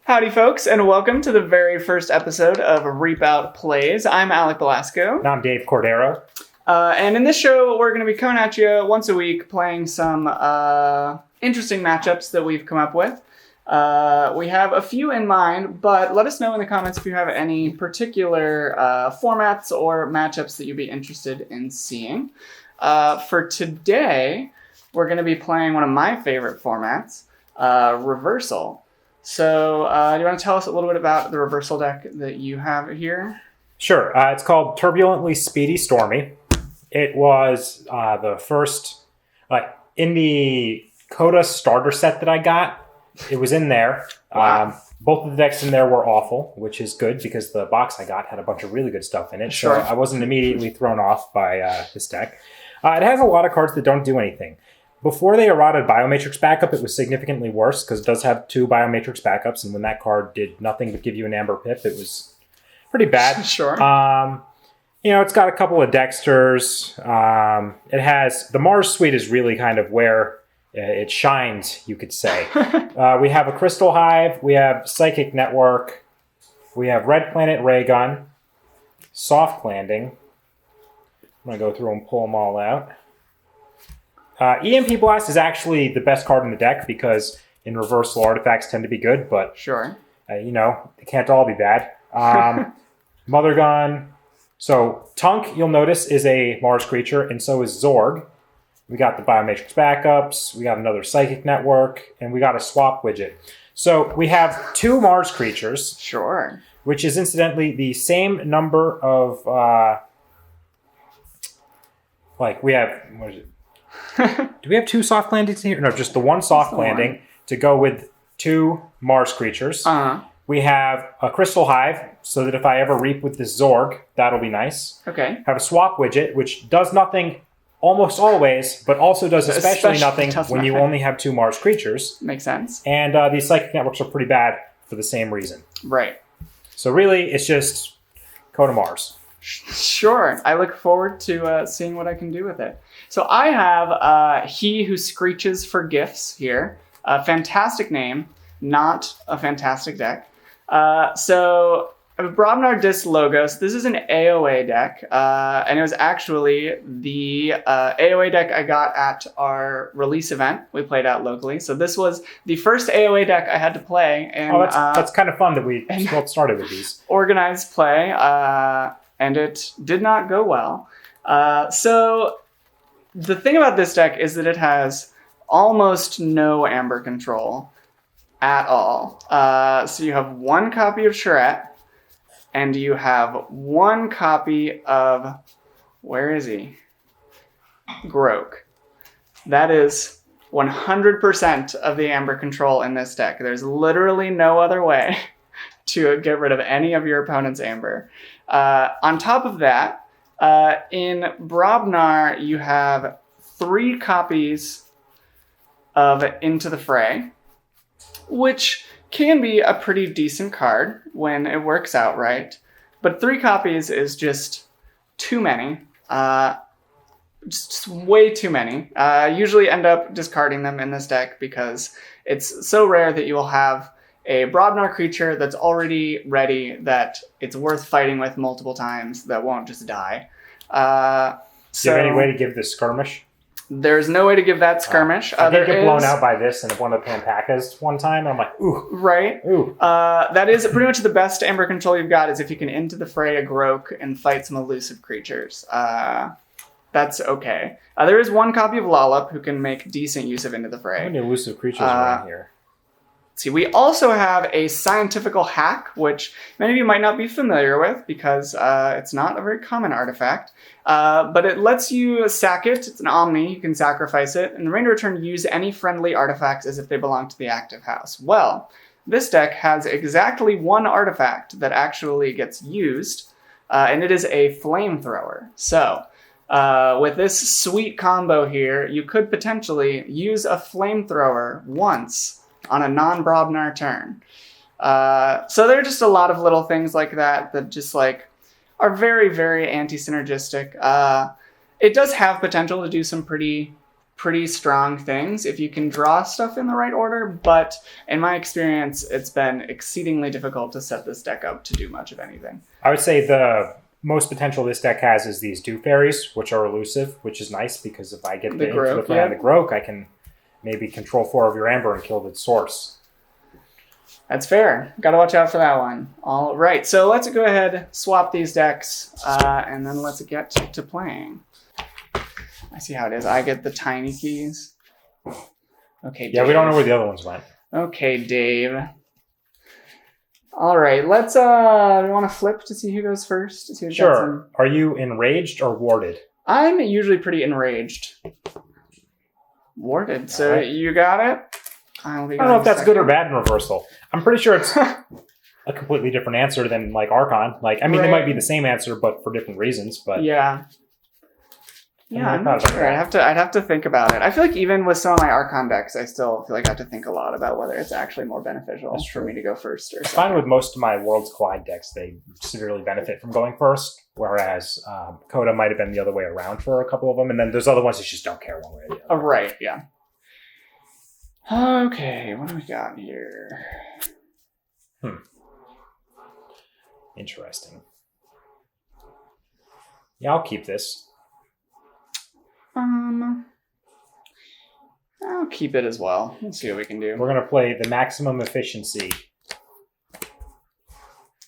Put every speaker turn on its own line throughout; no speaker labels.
Howdy, folks, and welcome to the very first episode of Reapout Plays. I'm Alec Balasko.
And I'm Dave Cordeiro.
And in this show, we're going to be coming at you once a week playing some interesting matchups that we've come up with. We have a few in mind, but let us know in the comments if you have any particular formats or matchups that you'd be interested in seeing. For today, we're going to be playing one of my favorite formats, Reversal. So, do you want to tell us a little bit about the Reversal deck that you have here?
Sure. It's called Turbulently Speedy Stormy. It was the first, in the Coda starter set that I got, it was in there.
Wow.
Both of the decks in there were awful, which is good because the box I got had a bunch of really good stuff in it.
Sure.
So I wasn't immediately thrown off by this deck. It has a lot of cards that don't do anything. Before they eroded Biomatrix Backup, it was significantly worse because it does have 2 Biomatrix Backups, and when that card did nothing but give you an Amber Pip, it was pretty bad.
Sure.
It's got a couple of Dexters. It has... The Mars Suite is really kind of where it shines, you could say. We have a Crystal Hive. We have Psychic Network. We have Red Planet Ray Gun. Soft Landing. I'm going to go through and pull them all out. EMP Blast is actually the best card in the deck because in reversal artifacts tend to be good, but
Sure.
They can't all be bad. Mother Gun. So Tunk, you'll notice, is a Mars creature, and so is Zorg. We got the Biomatrix Backups, we got another Psychic Network, and we got a Swap Widget. So we have 2 Mars creatures.
Sure.
Which is incidentally the same number of, we have, what is it? Do we have 2 soft landings here? No, just the one soft landing to go with 2 Mars creatures.
Uh-huh.
We have a Crystal Hive, so that if I ever reap with this Zorg, that'll be nice.
Okay.
Have a Swap Widget, which does nothing almost always, but also does especially nothing when you only have 2 Mars creatures.
Makes sense.
And these Psychic Networks are pretty bad for the same reason.
Right.
So really, it's just Coda Mars.
Sure. I look forward to seeing what I can do with it. So I have He Who Screeches for Gifts here. A fantastic name, not a fantastic deck. So I have Brobnar Dis Logos. This is an AOA deck, and it was actually the AOA deck I got at our release event we played out locally. So this was the first AOA deck I had to play. And,
that's kind of fun that we started with these.
Organized play, and it did not go well. So the thing about this deck is that it has almost no Amber control at all. So you have 1 copy of Charette, and you have 1 copy of, where is he? Grok. That is 100% of the Amber control in this deck. There's literally no other way to get rid of any of your opponent's Amber. On top of that, in Brobnar, you have 3 copies of Into the Fray, which can be a pretty decent card when it works out right. But 3 copies is just too many. Just way too many. Usually end up discarding them in this deck because it's so rare that you will have a Brobnar creature that's already ready, that it's worth fighting with multiple times, that won't just die.
Do you have any way to give this Skirmish?
There's no way to give that Skirmish.
I did get blown out by this in one of the Pampakas one time. I'm like, ooh.
Right.
Ooh.
That is pretty much the best Amber control you've got, is if you can Into the Fray a Grok and fight some elusive creatures. That's okay. There is 1 copy of Lollop who can make decent use of Into the Fray.
How many elusive creatures are in here?
See, we also have a Scientifical Hack, which many of you might not be familiar with because it's not a very common artifact. But it lets you sack it. It's an Omni. You can sacrifice it. And the remainder of turn, use any friendly artifacts as if they belong to the active house. Well, this deck has exactly 1 artifact that actually gets used, and it is a Flamethrower. So, with this sweet combo here, you could potentially use a Flamethrower once on a non-Brobnar turn. So there are just a lot of little things like that that just are very, very anti-synergistic. It does have potential to do some pretty pretty strong things if you can draw stuff in the right order, but in my experience, it's been exceedingly difficult to set this deck up to do much of anything.
I would say the most potential this deck has is these Dew Fairies, which are elusive, which is nice because if I get the Inflict and the Grok, I can maybe control 4 of your Amber and kill the source.
That's fair. Got to watch out for that one. All right, so let's go ahead, swap these decks, and then let's get to playing. I see how it is. I get the tiny keys. Okay,
yeah, Dave. We don't know where the other ones went.
Okay, Dave. All right, let's, we want to flip to see who goes first? To see
sure. Are you enraged or warded? I'm
usually pretty enraged. Warded, so right. You got it? I don't know if that's good or bad in reversal. I'm pretty sure it's a completely different answer than, like, Archon. Like, I mean, They might be the same answer, but for different reasons, but... Yeah. Yeah, I'm not sure. I'd have to think about it. I feel like even with some of my Archon decks, I still feel like I have to think a lot about whether it's actually more beneficial for me to go first or something. I find with most of my Worlds Collide decks, they severely benefit from going first, whereas Coda might have been the other way around for a couple of them, and then there's other ones that just don't care one way or the other. Oh, right, yeah. Okay, what do we got here? Interesting. Yeah, I'll keep this. I'll keep it as well. Let's see what we can do. We're going to play the maximum efficiency.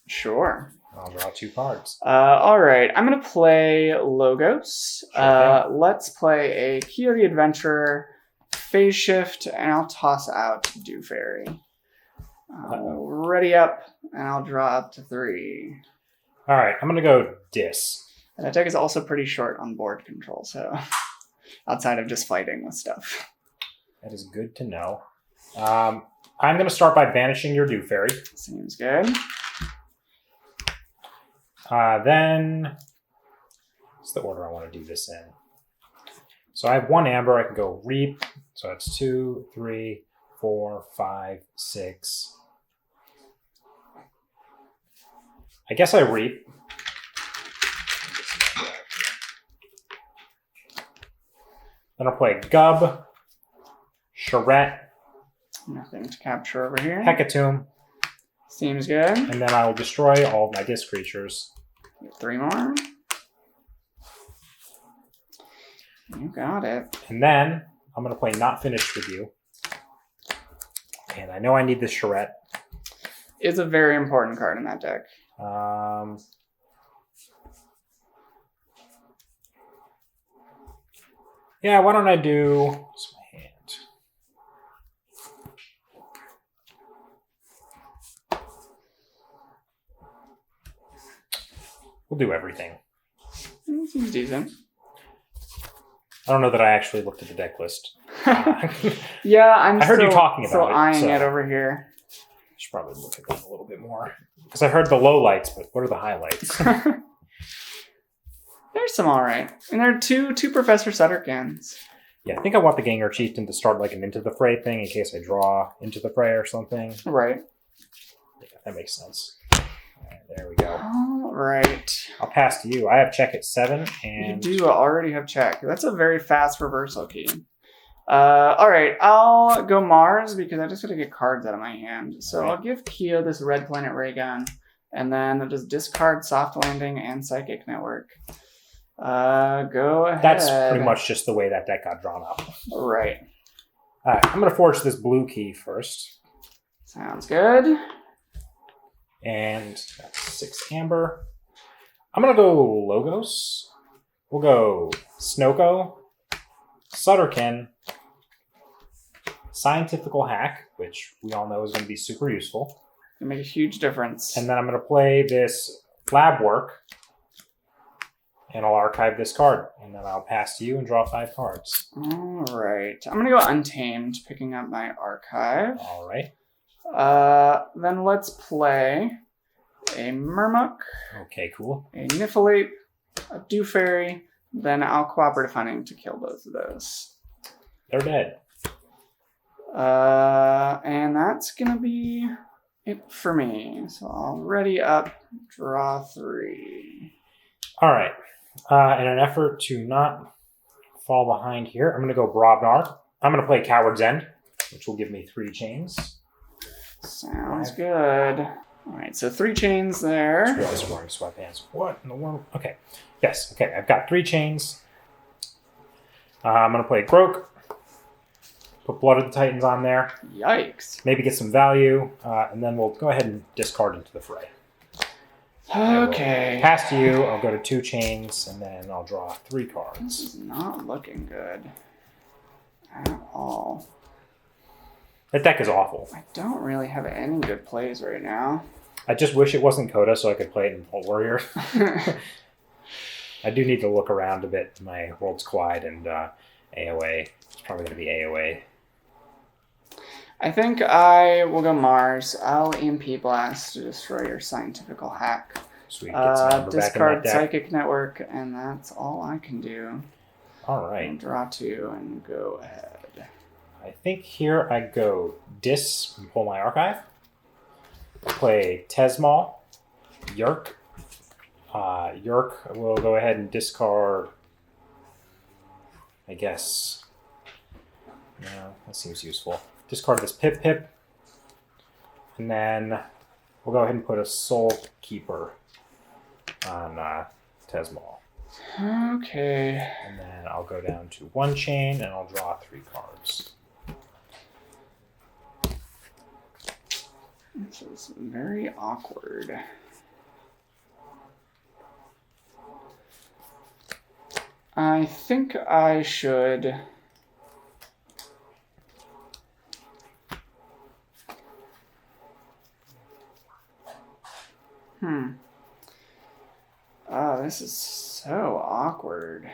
Sure. I'll draw 2 cards. All right. I'm going to play Logos. Sure let's play a Kyo the Adventurer, Phase Shift, and I'll toss out Dew Fairy. Ready up, and I'll draw up to 3. All right. I'm going to go Dis. And that deck is also pretty short on board control, so... outside of just fighting with stuff. That is good to know. I'm going to start by banishing your Dew Fairy. Seems good. Then, what's the order I want to do this in? So I have 1 Amber. I can go Reap. So that's 2, 3, 4, 5, 6. I guess I Reap. Then I'll play Gub, Charette. Nothing to capture over here. Hecatomb. Seems good. And then I will destroy all of my disc creatures. 3 more. You got it. And then I'm going to play Not Finished With You. And I know I need this Charette. It's a very important card in that deck. Yeah, why don't I do... What's my hand? We'll do everything. Seems decent. I don't know that I actually looked at the deck list. Yeah, I heard you talking about it. Eyeing it over here. I should probably look at that a little bit more. Because I heard the lowlights, but what are the highlights? There's some all right. And there are two Professor Sutterkins. Yeah, I think I want the Ganger Chieftain to start like an Into the Fray thing in case I draw Into the Fray or something. Right. Yeah, that makes sense. All right, there we go. All right. I'll pass to you. I have check at 7. And you do already have check. That's a very fast reversal key. All right, I'll go Mars because I just got to get cards out of my hand. So right. I'll give Kyo this Red Planet Ray Gun, and then I'll just discard Soft Landing and Psychic Network. Go ahead. That's pretty much just the way that deck got drawn up. Right. All right, I'm going to forge this blue key first. Sounds good. And that's 6 Amber. I'm going to go Logos. We'll go Snoko, Sutterkin, Scientifical Hack, which we all know is going to be super useful. It'll make a huge difference. And then I'm going to play this Lab Work. And I'll archive this card. And then I'll pass to you and draw 5 cards. All right. I'm going to go Untamed, picking up my archive. All right. Then let's play a Murmuk. Okay, cool. A Niflate, a Dew Fairy. Then I'll Cooperative Hunting to kill both of those. They're dead. And that's going to be it for me. So I'll ready up, draw 3. All right. In an effort to not
fall behind here. I'm going to go Brobnar. I'm going to play Coward's End, which will give me 3 chains.
Sounds good. All right, so 3 chains there.
Sweatpants. What in the world? Okay. Yes. Okay. I've got 3 chains. I'm going to play Groke. Put Blood of the Titans on there.
Yikes.
Maybe get some value, and then we'll go ahead and discard into the fray.
Okay.
Pass to you. I'll go to 2 chains, and then I'll draw 3 cards.
This is not looking good at all.
That deck is awful.
I don't really have any good plays right now.
I just wish it wasn't Coda so I could play it in Bolt Warrior. I do need to look around a bit in my Worlds Collide and AOA. It's probably going to be AOA.
I think I will go Mars. I'll EMP Blast to destroy your Scientifical Hack.
Sweet, get some number back in
Discard
that deck.
Psychic Network, and that's all I can do.
All right.
And draw 2 and go ahead.
I think here I go Dis and pull my Archive. Play Tesmal. Yerk. Yerk will go ahead and discard, I guess. No, that seems useful. Discard this Pip Pip. And then we'll go ahead and put a Soul Keeper on Tesmal.
Okay.
And then I'll go down to 1 chain and I'll draw 3 cards.
This is very awkward. I think I should... Oh, this is so awkward.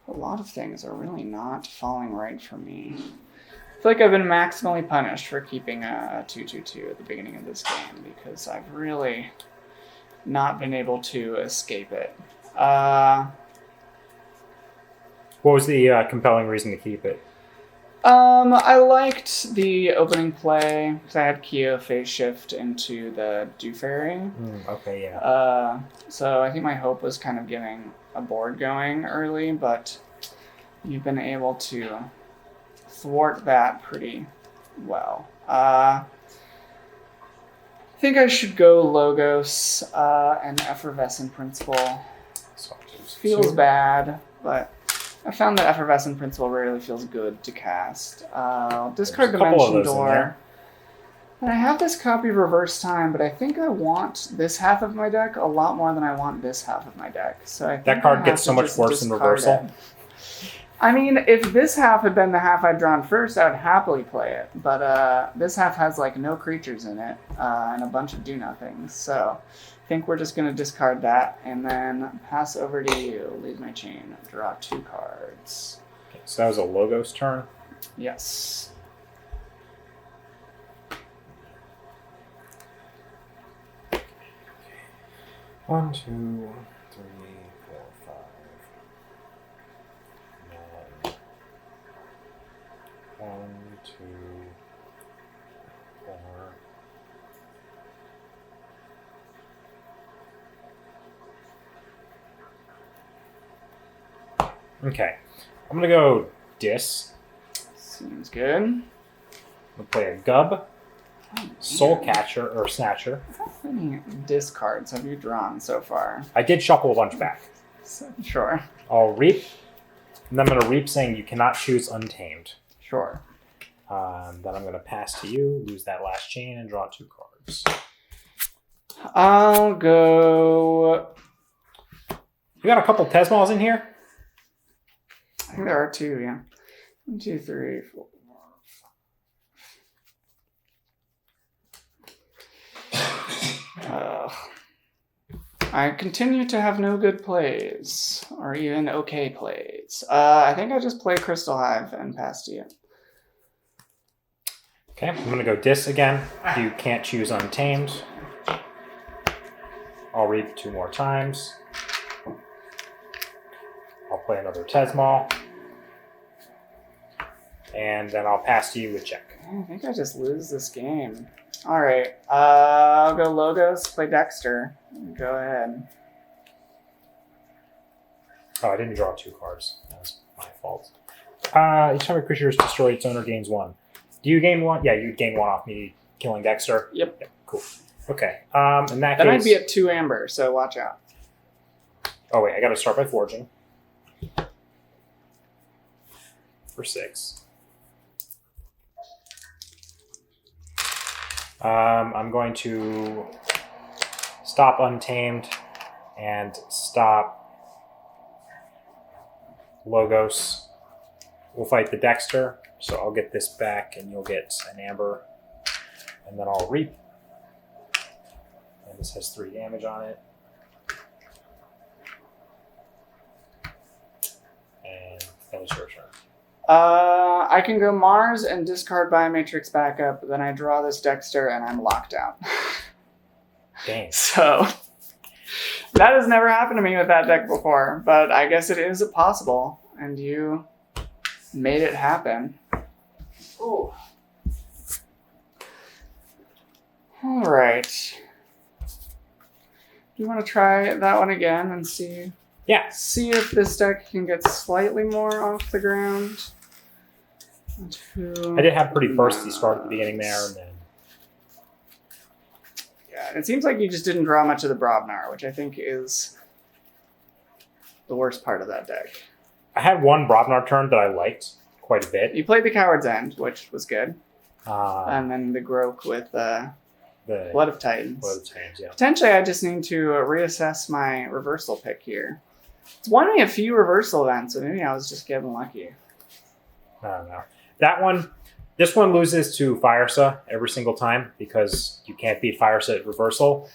A lot of things are really not falling right for me. I feel like I've been maximally punished for keeping a 2/2/2 at the beginning of this game because I've really not been able to escape it.
What was the compelling reason to keep it?
I liked the opening play because I had Kyo phase shift into the Dew Fairy.
Okay, yeah.
So I think my hope was kind of getting a board going early, but you've been able to thwart that pretty well. I think I should go Logos and Effervescent Principle. Feels bad, but I found that Effervescent Principle rarely feels good to cast. Discard Dimension Door. And I have this copy of Reverse Time, but I think I want this half of my deck a lot more than I want this half of my deck. So I think
that card gets so much worse in reversal.
I mean, if this half had been the half I'd drawn first, I would happily play it. But this half has like no creatures in it and a bunch of do-nothings. So I think we're just going to discard that and then pass over to you. Leave my chain. Draw 2 cards.
Okay, so that was a Logos turn?
Yes.
One, 2, 3, 4, 5, 9. 1, 2, 4. Okay, I'm gonna go Dis.
Seems good.
I'm gonna play a Gub, Soul Catcher or Snatcher.
How many discards have you drawn so far?
I did shuffle a bunch back.
Sure.
I'll Reap, and then I'm gonna Reap saying you cannot choose Untamed.
Sure.
Then I'm gonna pass to you, lose that last chain, and draw 2 cards.
I'll go...
You got a couple Tesmals in here?
I think there are 2, yeah. 1, 2, 3, 4. I continue to have no good plays, or even okay plays. I think I just play Crystal Hive and pass to you.
Okay, I'm going to go Dis again. You can't choose Untamed. I'll read 2 more times. I'll play another Tesmal. And then I'll pass to you with check.
I think I just lose this game. Alright, I'll go Logos, play Dexter. Go ahead.
Oh, I didn't draw 2 cards. my fault. Each time a creature is destroyed, its owner gains 1. Do you gain 1? Yeah, you gain 1 off me killing Dexter.
Yep.
Cool. Okay. In that
Then
case,
I'd be at 2 amber, so watch out.
oh wait, I got to start by forging. For 6. I'm going to stop Untamed and stop Logos. We'll fight the Dexter, so I'll get this back and you'll get an Amber. And then I'll Reap. And this has 3 damage on it. And finish your turn.
I can go Mars and discard Biomatrix backup, then I draw this Dexter and I'm locked out.
Dang.
So, that has never happened to me with that deck before, but I guess it is possible, and you made it happen. Ooh. Alright. Do you want to try that one again and see?
Yeah.
See if this deck can get slightly more off the ground.
I did have pretty bursty start at the beginning there, and then
yeah, it seems like you just didn't draw much of the Brobnar, which I think is the worst part of that deck.
I had one Brobnar turn that I liked quite a bit.
You played the Coward's End, which was good,
and
and then the Grok with
the
Blood of Titans.
Blood of Titans, yeah.
Potentially, I just need to reassess my reversal pick here. It's won me a few reversal events, so maybe I was just getting lucky.
I don't know. That one, this one loses to Firesa every single time because you can't beat Firesa at reversal.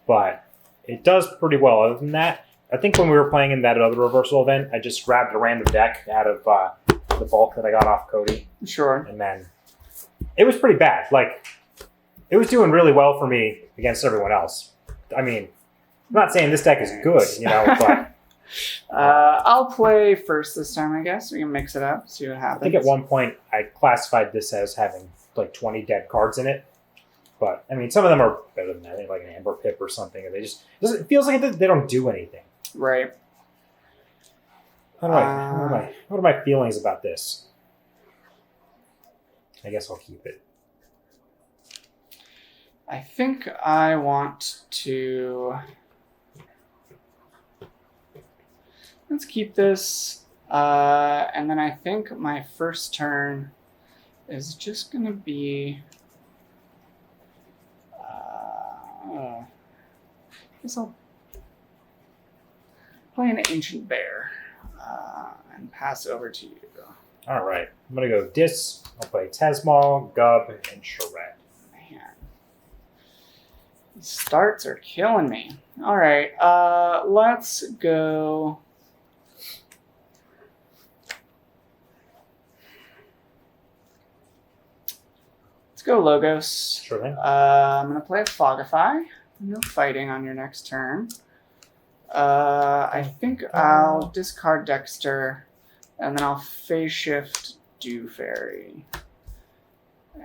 But it does pretty well other than that. I think when we were playing in that other reversal event, I just grabbed a random deck out of the bulk that I got off Cody.
Sure.
And then it was pretty bad. Like, it was doing really well for me against everyone else. I mean, I'm not saying this deck is good, but...
I'll play first this time, I guess. We can mix it up, see what happens.
I think at one point I classified this as having like 20 dead cards in it. But, I mean, some of them are better than that. I think like an Amber Pip or something. And it feels like they don't do anything.
Right.
What are my feelings about this? I guess I'll keep it.
I think I want to... Let's keep this, and then I think my first turn is just going to be, I guess I'll play an Ancient Bear and pass over to you.
All right, I'm going to go Dis, I'll play Tesmal, Gub, and Charette.
Man, these starts are killing me. All right, let's go... Let's go Logos.
Sure thing.
I'm going to play a Fogify. No fighting on your next turn. I think I'll discard Dexter, and then I'll phase shift Dew Fairy.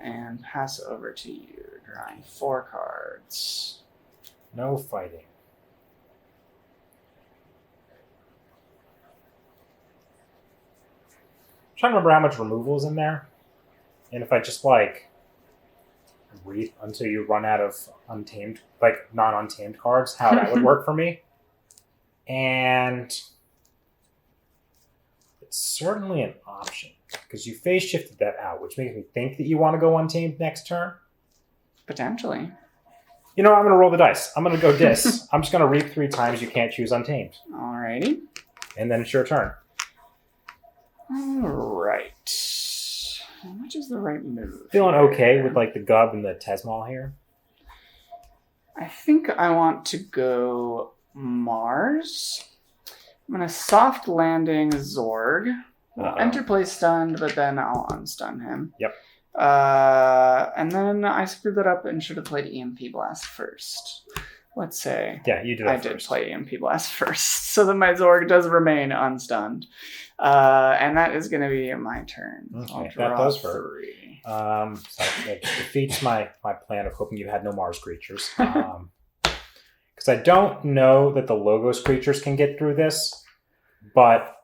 And pass over to you, drawing 4 cards.
No fighting. I'm trying to remember how much removal is in there. And if I just read until you run out of untamed, non-untamed cards, how that would work for me. And it's certainly an option because you phase shifted that out, which makes me think that you want to go untamed next turn.
Potentially.
You know, I'm going to roll the dice. I'm going to go Dis. I'm just going to reap 3 times. You can't choose untamed.
Alrighty.
And then it's your turn.
Alright. Which is the right move?
Feeling okay with the Gub and the Tesmal here?
I think I want to go Mars. I'm going to soft landing Zorg. We'll interplay stunned, but then I'll unstun him.
Yep.
And then I screwed that up and should have played EMP Blast first. Let's say.
Yeah, you did.
I did play EMP Blast first, so that my Zorg does remain unstunned. And that is going to be my turn.
Okay, that does hurt. 3. So it defeats my plan of hoping you had no Mars creatures. Because I don't know that the Logos creatures can get through this, but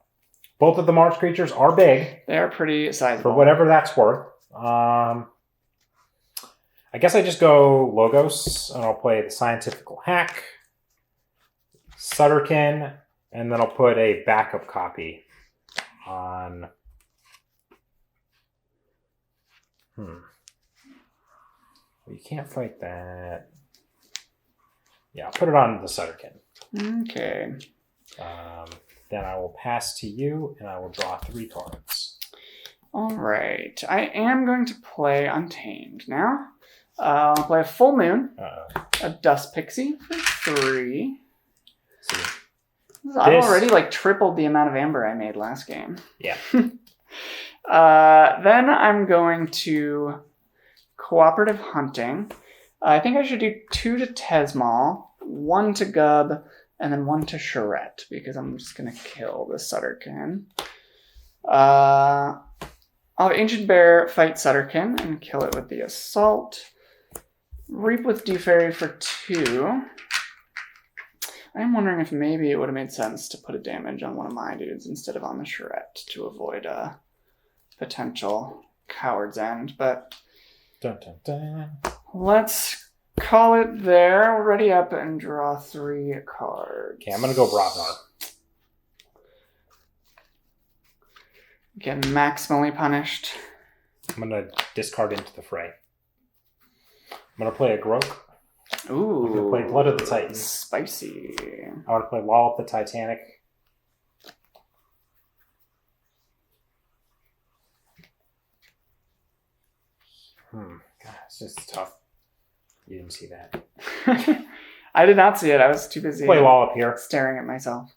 Both of the Mars creatures are big.
They are pretty sizable.
For whatever that's worth. I guess I just go Logos, and I'll play the Scientifical Hack, Sutterkin, and then I'll put a backup copy on... Well, you can't fight that. Yeah, I'll put it on the Sutterkin.
Okay.
Then I will pass to you, and I will draw 3 cards.
All right. I am going to play Untamed now. I'll play a Full Moon, a Dust Pixie for 3.
See.
I've already like tripled the amount of amber I made last game.
Yeah.
Then I'm going to Cooperative Hunting. I think I should do 2 to Tesmal, 1 to Gub, and then 1 to Charette, because I'm just going to kill the Sutterkin. I'll have Ancient Bear fight Sutterkin and kill it with the Assault. Reap with Defairy for 2. I'm wondering if maybe it would have made sense to put a damage on one of my dudes instead of on the Charette to avoid a potential Coward's End, but
Dun, dun, dun.
Let's call it there. Ready up and draw 3 cards.
Okay, I'm going to go Bravnar.
Get maximally punished.
I'm going to discard into the fray. I'm going to play a Grok.
Ooh.
I'm going to play Blood of the Titans.
Spicy.
I want to play Wall of the Titanic. God, it's just tough. You didn't see that.
I did not see it. I was too busy
Play Wall up here.
staring at myself.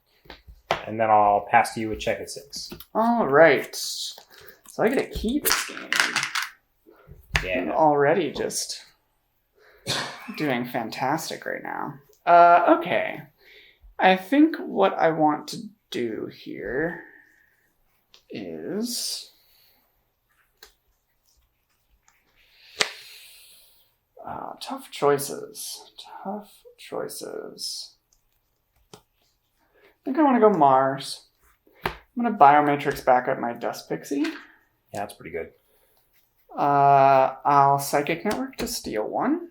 And then I'll pass to you a check at 6.
All right. So I get a key this game. I'm
Yeah.
already just doing fantastic right now. Okay. I think what I want to do here is... tough choices. Tough choices. I think I want to go Mars. I'm going to Biomatrix back up my Dust Pixie.
Yeah, that's pretty good.
I'll Psychic Network to steal 1.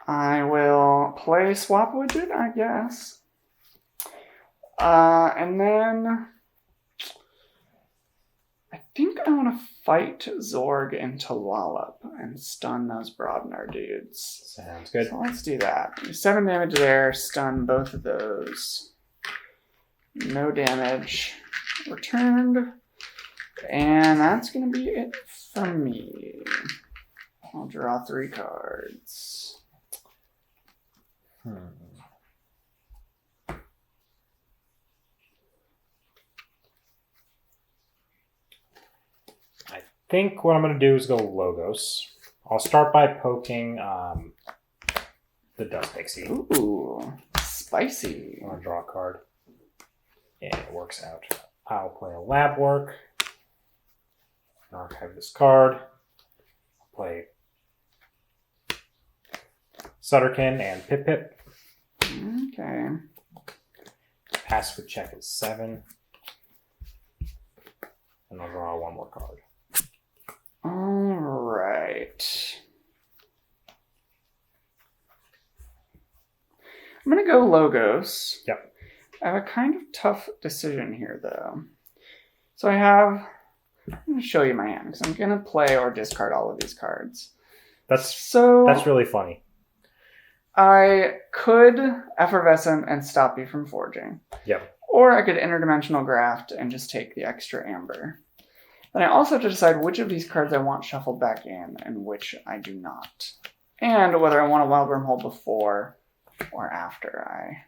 I will play Swap Widget, I guess. And then I think I want to fight Zorg into Lollop and stun those Brodnar dudes.
Sounds good.
So let's do that. 7 damage there, stun both of those. No damage returned. And that's going to be it for me. I'll draw 3 cards.
I think what I'm going to do is go Logos. I'll start by poking the Dust Pixie.
Ooh, spicy.
I want to draw a card. Yeah, it works out. I'll play a Lab Work. Archive this card. I'll play Sutterkin and Pip Pip.
Okay.
Pass with check is 7. And I'll draw 1 more card.
All right. I'm going to go Logos.
Yep.
I have a kind of tough decision here, though. So I'm going to show you my hand, because I'm going to play or discard all of these cards.
That's really funny.
I could Effervescent and stop you from forging.
Yep.
Or I could Interdimensional Graft and just take the extra amber. Then I also have to decide which of these cards I want shuffled back in and which I do not. And whether I want a Wild Wormhole before or after I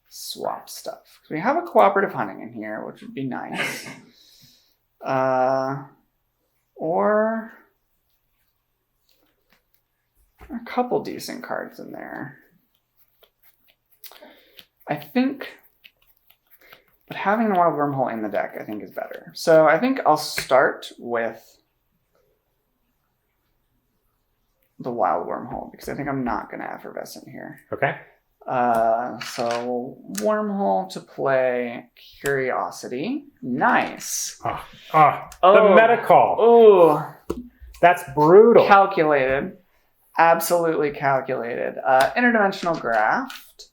swap stuff. We have a Cooperative Hunting in here, which would be nice. Or a couple decent cards in there. I think, but having the Wild Wormhole in the deck, I think, is better. So I think I'll start with the Wild Wormhole, because I think I'm not going to Effervescent here.
Okay.
So wormhole to play Curiosity. Nice.
The Metacall.
Oh,
That's brutal.
calculated. Absolutely calculated. Interdimensional Graft.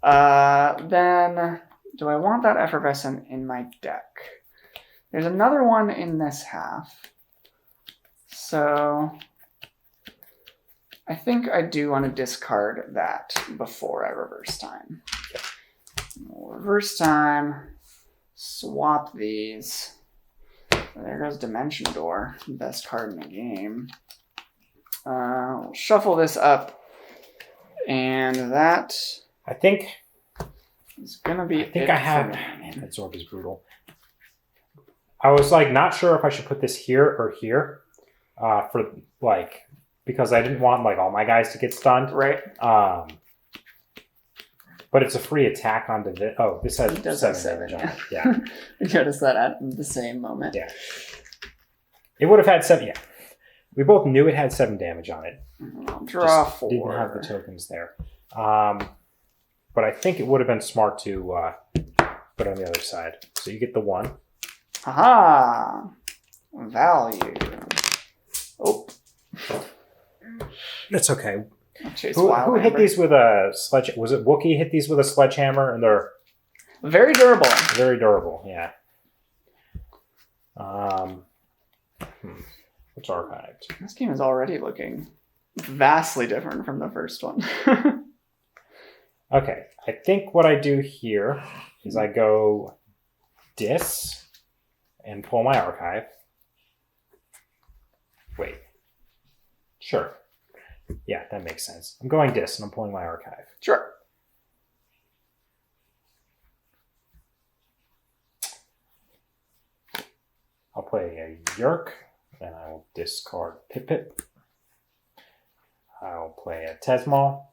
Then, do I want that Effervescent in my deck? There's another one in this half. So, I think I do want to discard that before I reverse time. Reverse time. Swap these. There goes Dimension Door. Best card in the game. We'll shuffle this up. And that
I think
is going to be
I have... Man, that Zorg is brutal. I was like not sure if I should put this here or here. For like... Because I didn't want like all my guys to get stunned.
Right.
But it's a free attack onto this. Oh, this has
It does
7
have 7,
damage on it. Yeah.
I noticed that at the same moment.
Yeah. It would have had 7. Yeah. We both knew it had 7 damage on it.
I'll draw
Just
4.
Didn't have the tokens there. But I think it would have been smart to put on the other side. So you get the 1.
Aha! Value. Oh.
That's okay.
Who
hit these with a sledge? Was it Wookiee hit these with a sledgehammer? And they're
very durable.
Very durable, yeah. What's archived?
This game is already looking vastly different from the first one.
Okay, I think what I do here is I go dis and pull my archive. Wait. Sure. Yeah, that makes sense. I'm going dis and I'm pulling my archive.
Sure.
I'll play a Yerk, and I will discard Pip Pip. I'll play a Tesmal.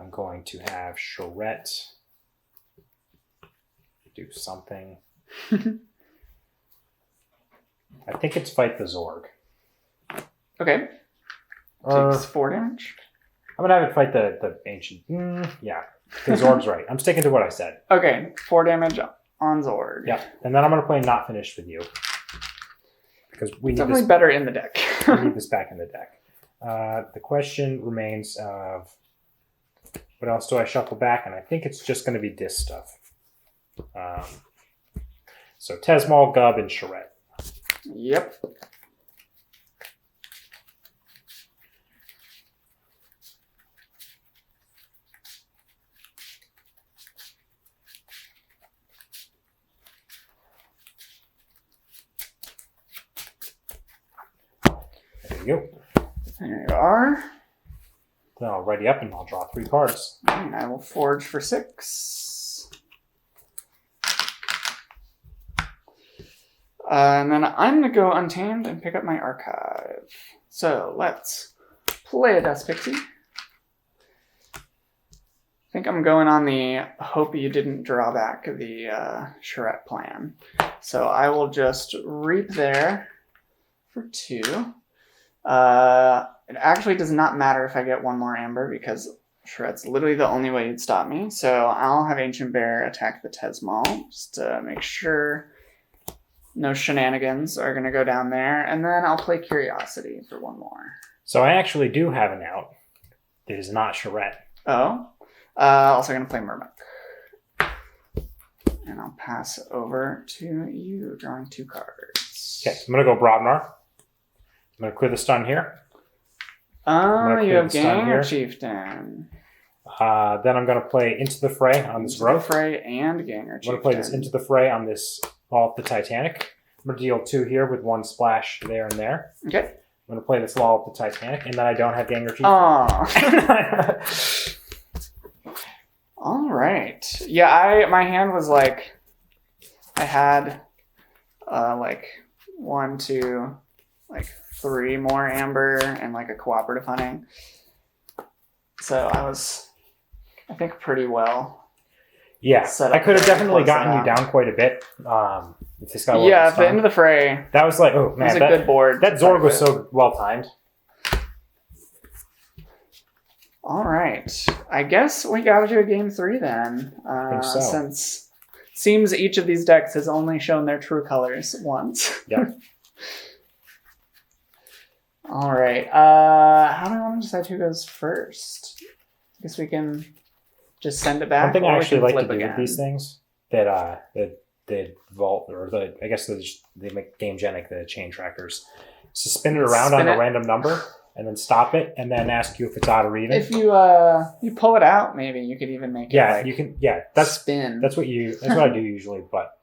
I'm going to have Charette do something. I think it's fight the Zorg.
Okay. Takes 4 damage.
I'm going to have it fight the ancient. Yeah, the Zorg's right. I'm sticking to what I said.
Okay, 4 damage on Zorg.
Yeah, and then I'm going to play Not Finished with You. Because we need
definitely
this
better in the deck.
we need this back in the deck. The question remains of what else do I shuffle back? And I think it's just going to be dis stuff. So Tesmal, Gub, and Charette.
Yep.
There you go.
There you are.
Then I'll ready up and I'll draw 3 cards.
And I will forge for 6. And then I'm going to go Untamed and pick up my archive. So let's play Dust Pixie. I think I'm going on the hope you didn't draw back the charrette plan. So I will just reap there for 2. It actually does not matter if I get 1 more amber because charrette's literally the only way you'd stop me. So I'll have Ancient Bear attack the Tesmal just to make sure no shenanigans are going to go down there. And then I'll play Curiosity for 1 more.
So I actually do have an out. It is not charrette.
Oh. Also going to play Murmuk. And I'll pass over to you, drawing 2 cards.
Okay, I'm going to go Brobnar. I'm going to clear the stun here.
Oh, you have Ganger Chieftain.
Then I'm going to play Into the Fray on this growth.
Fray and Ganger Chieftain.
I'm going to play this Into the Fray on this Law of the Titanic. I'm going to deal 2 here with 1 splash there and there.
Okay.
I'm going to play this Law of the Titanic, and then I don't have Ganger Chieftain.
Oh. All right. Yeah, my hand was like, I had like 1, 2, like 3 more amber and like a cooperative hunting. So I was, I think, pretty well.
Yeah, I could have definitely gotten you down quite a bit. If this guy wasn't
at the
stunned.
end of the fray.
That was like, oh man,
that was a good board.
That Zorg was so well timed.
All right. I guess we got to do a game 3 then.
I think so.
Since it seems each of these decks has only shown their true colors once.
Yep.
All right. How do I want to decide who goes first? I guess we can just send it back.
One thing I actually like to do
again.
with these things that the vault or I guess they make GameGenic, the chain trackers, is to spin it around on a random number and then stop it and then ask you if it's odd or even.
If you pull it out, maybe you could even make it
you can. Yeah, that's
spin.
That's what I do usually. But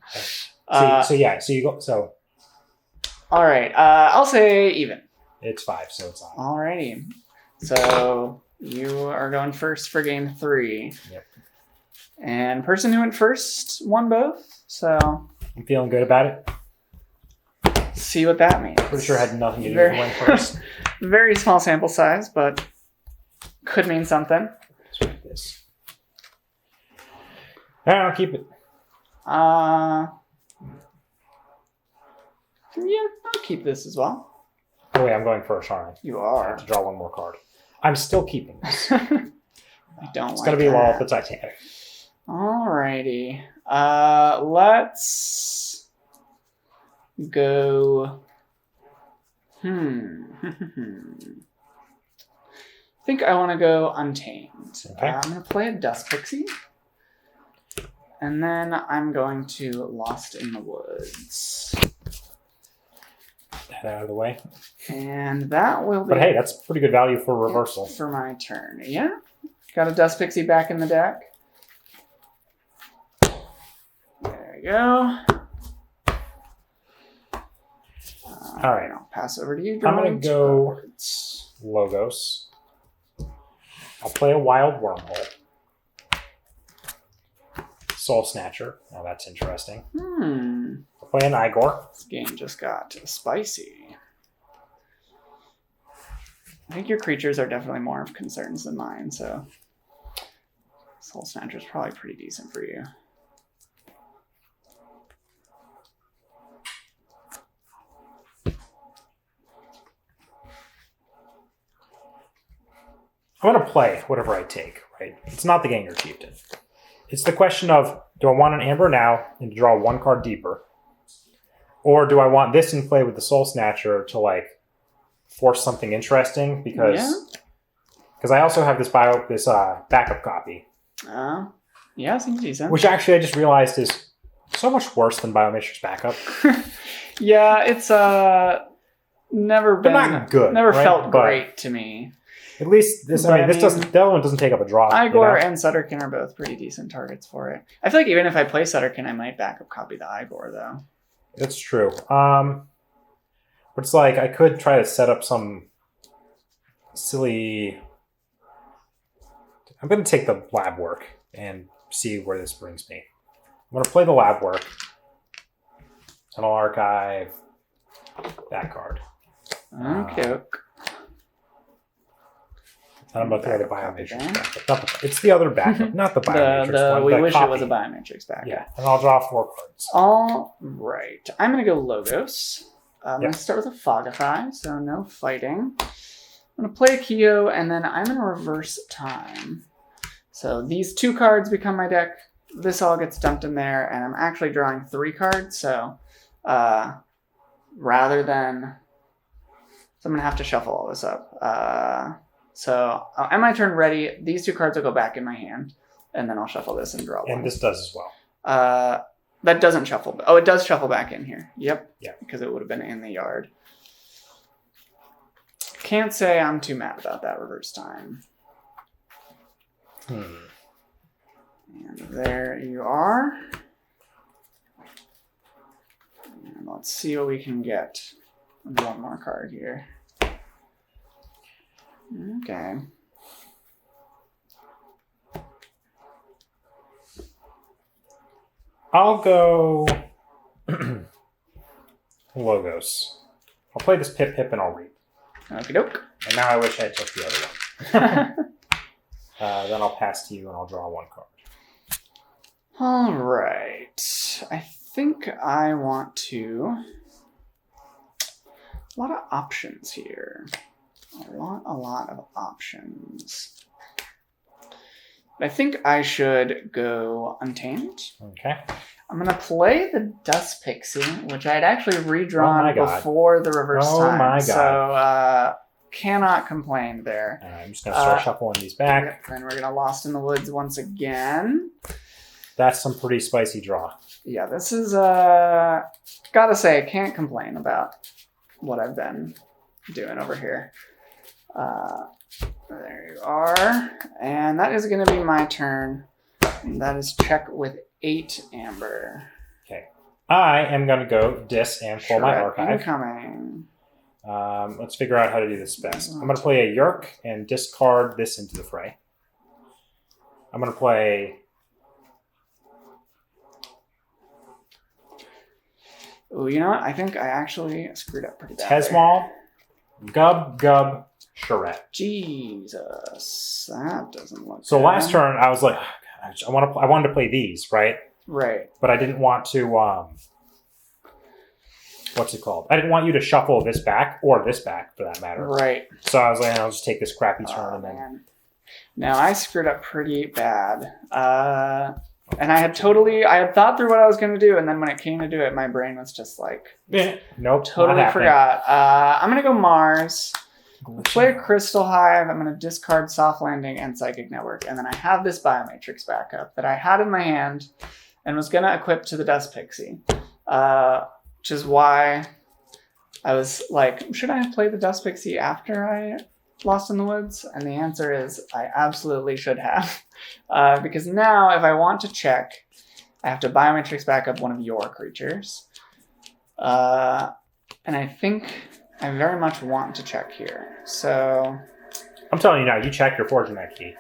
so you go. So
all right. I'll say even.
It's 5, so it's odd.
Alrighty. So you are going first for game 3.
Yep.
And person who went first won both. So
I'm feeling good about it.
See what that means.
Pretty sure it had nothing to do with who went first.
Very small sample size, but could mean something.
Let's read this. Alright, I'll keep it.
Yeah, I'll keep this as well.
Oh wait, I'm going first, aren't I?
You
I
are.
have to draw one more card. I'm still keeping this.
I don't
It's
like
gonna be
that.
Wall of the Titanic.
Alrighty. Let's go. I think I want to go Untamed.
Okay.
I'm going to play a Dust Pixie. And then I'm going to Lost in the Woods.
That out of the way.
And that will be...
But hey, that's pretty good value for reversal.
For my turn. Yeah. Got a Dust Pixie back in the deck. There you go.
All right.
I'll pass over to you.
I'm going to go Logos. I'll play a Wild Wormhole. Soul Snatcher. Now that's interesting. I'll play an Igor.
This game just got spicy. I think your creatures are definitely more of concerns than mine, so Soul Snatcher is probably pretty decent for you.
I'm going to play whatever I take, right? It's not the Gengar Chieftain. It's the question of, do I want an Amber now and to draw one card deeper? Or do I want this in play with the Soul Snatcher to, like, force something interesting? Because I also have this backup copy.
Yeah, seems decent.
Which actually I just realized is so much worse than Biomatrix backup.
Yeah, it's never been...
not good,
Never
right?
felt great to me.
At least this.
But
The other one doesn't take up a draw.
Igor and Sutterkin are both pretty decent targets for it. I feel like even if I play Sutterkin, I might backup copy the Igor though.
That's true. But it's like I could try to set up some silly. I'm going to take the lab work and see where this brings me. I'm going to play the lab work, and I'll archive that card.
Okay.
And I'm going to throw the Biomatrix backup. It's the other backup, not the Biomatrix one.
We wish
copy.
it was a Biomatrix backup.
Yeah, and I'll draw 4 cards.
All right. I'm going to go Logos. I'm going to start with a Fogify, so no fighting. I'm going to play a Kyo, and then I'm going to reverse time. So these 2 cards become my deck. This all gets dumped in there, and I'm actually drawing 3 cards, so rather than... So I'm going to have to shuffle all this up. So at my turn ready, these 2 cards will go back in my hand, and then I'll shuffle this and draw one.
And this does as well.
That doesn't shuffle. Oh, it does shuffle back in here. Yep.
Yeah.
Because it would have been in the yard. Can't say I'm too mad about that reverse time. And there you are. And let's see what we can get. One more card here. Okay.
I'll go Logos. I'll play this Pip and I'll read.
Okie doke.
And now I wish I took the other one. Then I'll pass to you and I'll draw 1 card.
All right. I think I want to... A lot of options here. A lot of options. I think I should go Untamed.
Okay.
I'm going to play the Dust Pixie, which I had actually redrawn
God.
before the reverse time.
My God.
So, cannot complain there.
I'm just going to start shuffling these back.
And we're going to Lost in the Woods once again.
That's some pretty spicy draw.
Yeah, this is, gotta say, I can't complain about what I've been doing over here. There you are. And that is going to be my turn. And that is check with 8 amber.
Okay. I am going to go dis and pull my archive.
Incoming.
Let's figure out how to do this best. I'm going to play a Yerk and discard this into the fray. I'm going to play...
Oh, you know what? I think I actually screwed up pretty bad.
Tesmal, Gub, Charette.
Jesus. That doesn't look
So
good.
last turn, I was like, oh, God, I wanted to play these, right?
Right.
But I didn't want to, what's it called? I didn't want you to shuffle this back, or this back, for that matter.
Right.
So I was like, I'll just take this crappy turn and then...
Man. Now, I screwed up pretty bad. And I had thought through what I was going to do, and then when it came to do it, my brain was just like...
Nope,
totally forgot. I'm going to go Mars. Play a Crystal Hive. I'm going to discard Soft Landing and Psychic Network. And then I have this Biomatrix backup that I had in my hand and was going to equip to the Dust Pixie. Which is why I was like, should I have played the Dust Pixie after I Lost in the Woods? And the answer is I absolutely should have. Because now if I want to check, I have to Biomatrix back up one of your creatures. And I think I very much want to check here. So
I'm telling you now, you check your fortune that key.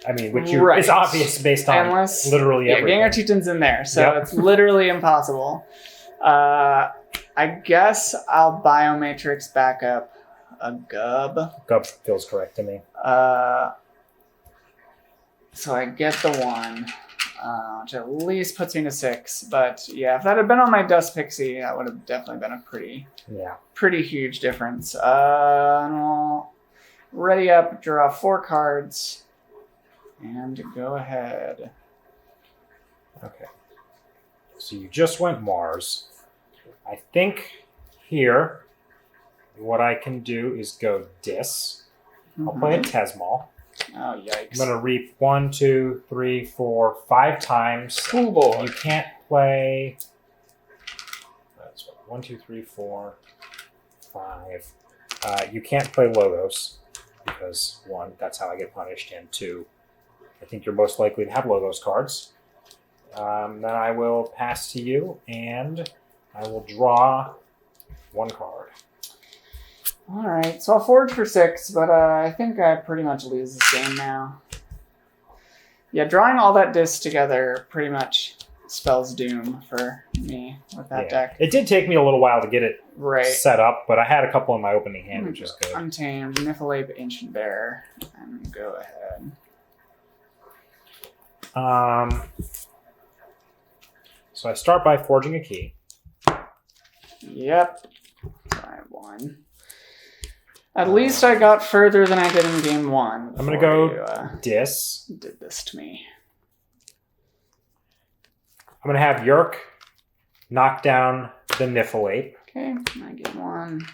I mean, which it's obvious based on literally everything.
Gengar Teton's in there, so It's literally impossible. I guess I'll Biomatrix back up a Gub.
Gub feels correct to me.
So I get the 1, which at least puts me to 6. But yeah, if that had been on my Dust Pixie, that would have definitely been a pretty huge difference. And I'll ready up, draw 4 cards, and go ahead.
Okay. So you just went Mars. I think here, what I can do is go Dis. I'll play a Tesmal.
Oh, yikes.
I'm going to reap 1, 2, 3, 4, 5 times.
Cool boy.
You can't play... That's 1, 2, 3, 4, 5. You can't play Logos because, 1, that's how I get punished, and 2, I think you're most likely to have Logos cards. Then I will pass to you, and I will draw 1 card.
All right, so I'll forge for 6, but I think I pretty much lose this game now. Yeah, drawing all that disc together pretty much spells doom for me with that deck.
It did take me a little while to get it
right.
set up, but I had a couple in my opening hand, which is good.
Untamed, Niflheim, Ancient Bear, and go ahead.
So I start by forging a key.
Yep, so I have 1. At least I got further than I did in game 1.
I'm going to go Dis.
Did this to me.
I'm going to have Yerk knock down the Niflheim.
Okay, I get 1.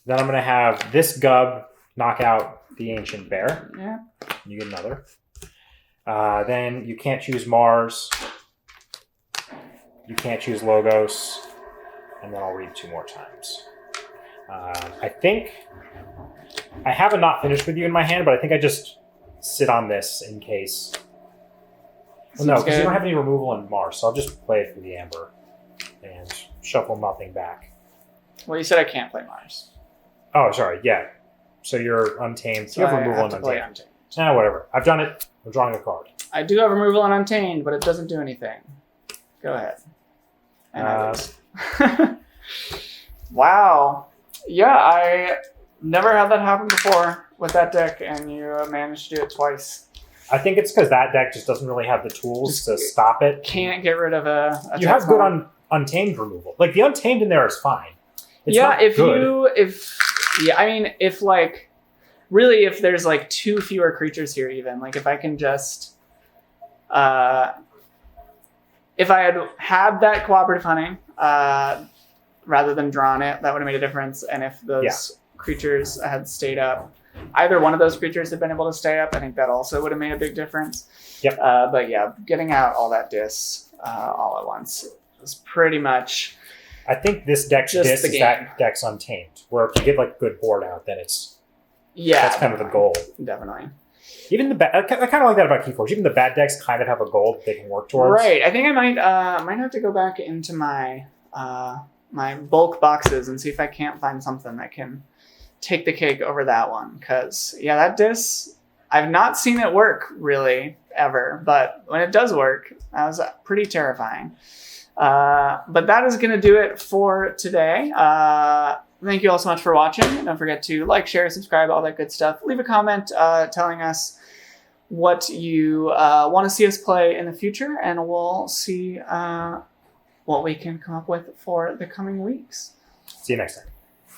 Then I'm going to have this Gub knock out the Ancient Bear.
Yeah.
You get another. Then you can't choose Mars. You can't choose Logos. And then I'll read 2 more times. I think I have a Not Finished With You in my hand, but I think I just sit on this in case. Well, no, because you don't have any removal in Mars, so I'll just play it for the Amber and shuffle nothing back.
Well, you said I can't play Mars.
Oh, sorry, yeah. So you're Untamed.
So
you have
I
removal
have to
and
play
Untamed. Nah, whatever. I've done it. I'm drawing a card.
I do have removal and Untamed, but it doesn't do anything. Go ahead. And I lose. Wow. Yeah, I never had that happen before with that deck, and you managed to do it twice.
I think it's because that deck just doesn't really have the tools to stop it.
Can't get rid of a
you have good Untamed removal. Like, the Untamed in there is fine. It's not good.
I mean, if like really, if there's like 2 fewer creatures here, even like if I can just, if I had that cooperative hunting rather than drawn it, that would have made a difference. And if those creatures had stayed up, either one of those creatures had been able to stay up, I think that also would have made a big difference.
Yep.
But yeah, getting out all that dis all at once was pretty much.
I think this deck's
Just
dis
the
is
game.
that deck's Untamed, where if you get like a good board out, then that's kind of the goal.
Definitely.
Even the bad, I kind of like that about Keyforge. Even the bad decks kind of have a goal that they can work towards.
Right. I think I might have to go back into my my bulk boxes and see if I can't find something that can take the cake over that one. Because yeah, that dis, I've not seen it work really ever, but when it does work, that was pretty terrifying. But that is going to do it for today. Thank you all so much for watching. Don't forget to like, share, subscribe, all that good stuff. Leave a comment telling us what you want to see us play in the future, and we'll see what we can come up with for the coming weeks.
See you next time.